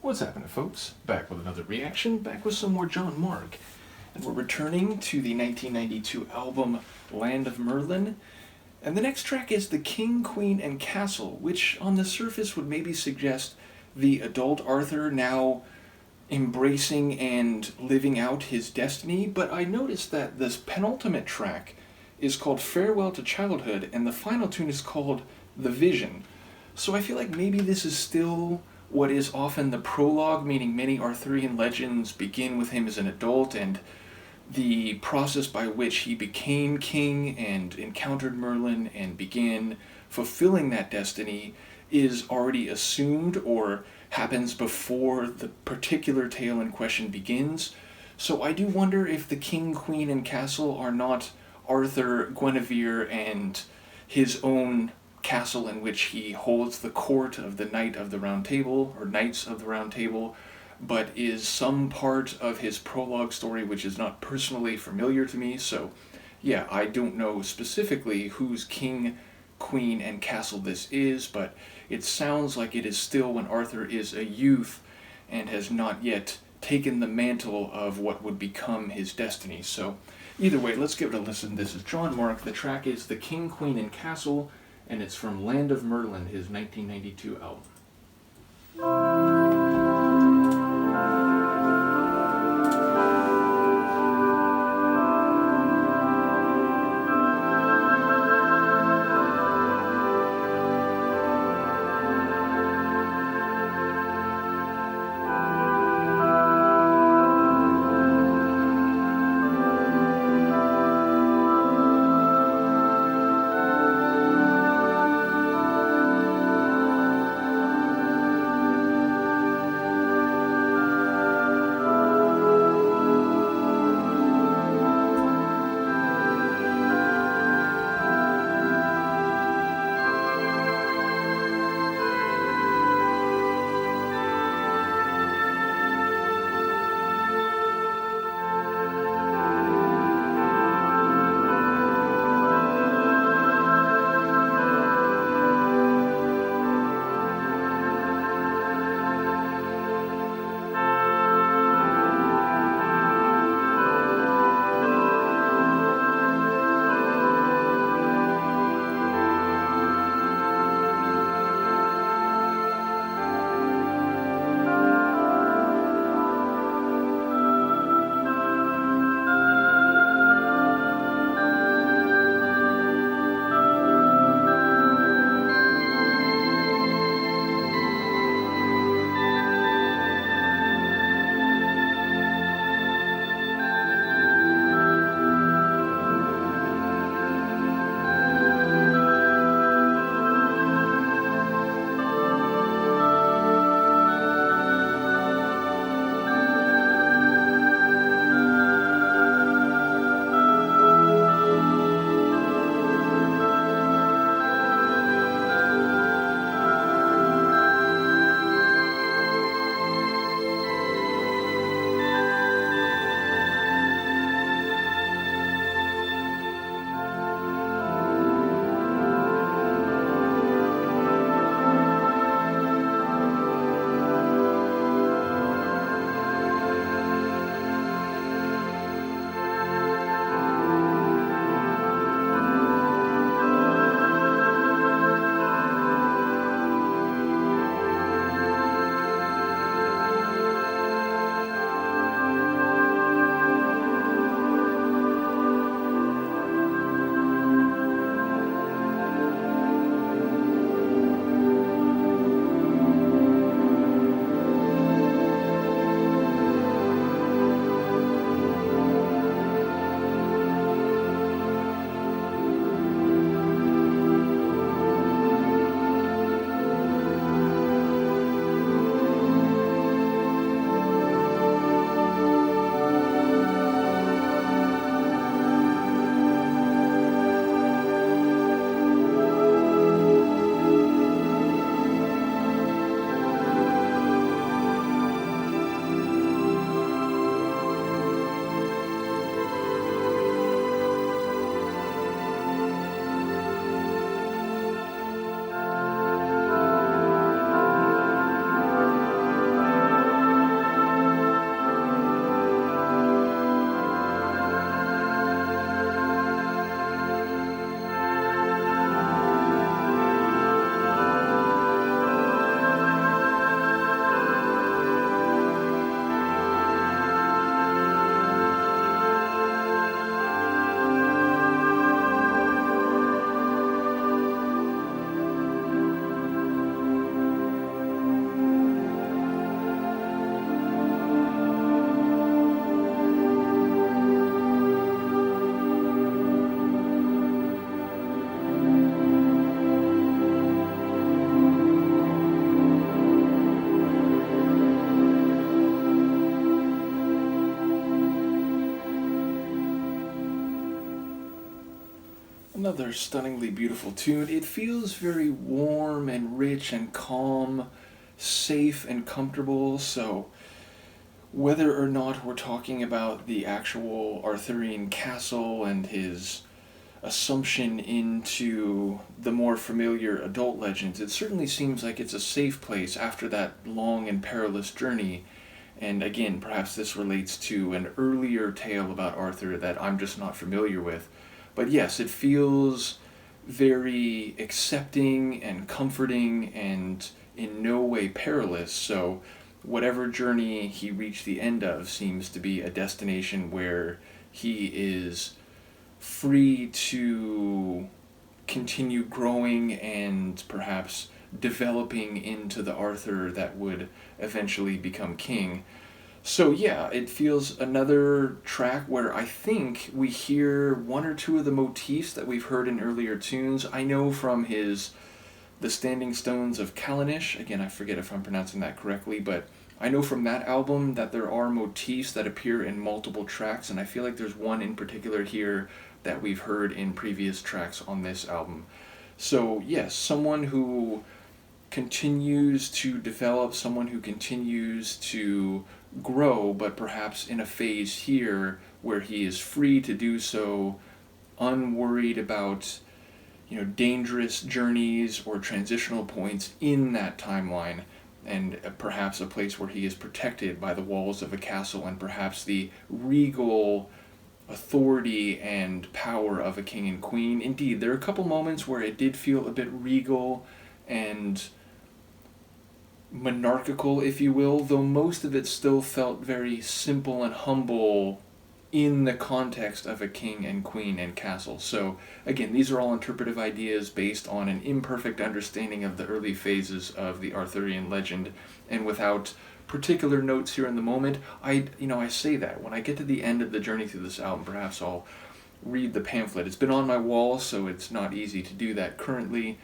What's happening, folks? Back with another reaction, back with some more Jon Mark. And we're returning to the 1992 album Land of Merlin. And the next track is The King, Queen, and Castle, which on the surface would maybe suggest the adult Arthur now embracing and living out his destiny, but I noticed that this penultimate track is called Farewell to Childhood, and the final tune is called The Vision. So I feel like maybe this is still what is often the prologue, meaning many Arthurian legends begin with him as an adult, and the process by which he became king and encountered Merlin and began fulfilling that destiny is already assumed or happens before the particular tale in question begins. So I do wonder if the king, queen, and castle are not Arthur, Guinevere, and his own castle in which he holds the court of the Knight of the Round Table, or Knights of the Round Table, but is some part of his prologue story which is not personally familiar to me. So yeah, I don't know specifically whose king, queen, and castle this is, but it sounds like it is still when Arthur is a youth and has not yet taken the mantle of what would become his destiny. So either way, let's give it a listen. This is Jon Mark. The track is The King, Queen, and Castle, and it's from Land of Merlin, his 1992 album. Another stunningly beautiful tune. It feels very warm and rich and calm, safe and comfortable, so whether or not we're talking about the actual Arthurian castle and his assumption into the more familiar adult legends, it certainly seems like it's a safe place after that long and perilous journey. And again, perhaps this relates to an earlier tale about Arthur that I'm just not familiar with. But yes, it feels very accepting and comforting and in no way perilous. So, whatever journey he reached the end of seems to be a destination where he is free to continue growing and perhaps developing into the Arthur that would eventually become king. So yeah, it feels another track where I think we hear one or two of the motifs that we've heard in earlier tunes. I know from his The Standing Stones of Callanish, again I forget if I'm pronouncing that correctly, but I know from that album that there are motifs that appear in multiple tracks, and I feel like there's one in particular here that we've heard in previous tracks on this album. So yes, someone who continues to develop, someone who continues to grow, but perhaps in a phase here where he is free to do so, unworried about dangerous journeys or transitional points in that timeline, and perhaps a place where he is protected by the walls of a castle and perhaps the regal authority and power of a king and queen. Indeed, there are a couple moments where it did feel a bit regal and monarchical, if you will, though most of it still felt very simple and humble in the context of a king and queen and castle. So again, these are all interpretive ideas based on an imperfect understanding of the early phases of the Arthurian legend, and without particular notes here in the moment. I say that when I get to the end of the journey through this album, perhaps I'll read the pamphlet. It's been on my wall, so it's not easy to do that currently,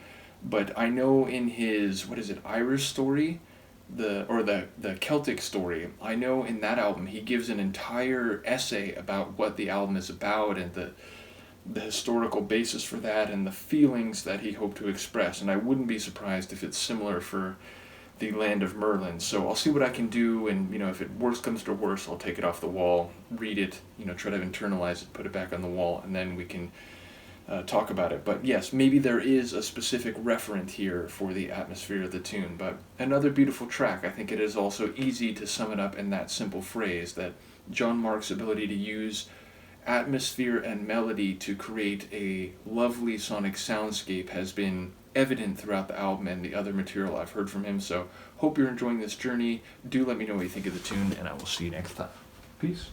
but I know in his, Irish story, the Celtic story, I know in that album he gives an entire essay about what the album is about and the historical basis for that and the feelings that he hoped to express, and I wouldn't be surprised if it's similar for the Land of Merlin. So I'll see what I can do, and if it worst comes to worst, I'll take it off the wall, read it, try to internalize it, put it back on the wall, and then we can talk about it. But yes, maybe there is a specific referent here for the atmosphere of the tune, but another beautiful track. I think it is also easy to sum it up in that simple phrase that Jon Mark's ability to use atmosphere and melody to create a lovely sonic soundscape has been evident throughout the album and the other material I've heard from him. So hope you're enjoying this journey. Do let me know what you think of the tune, and I will see you next time. Peace.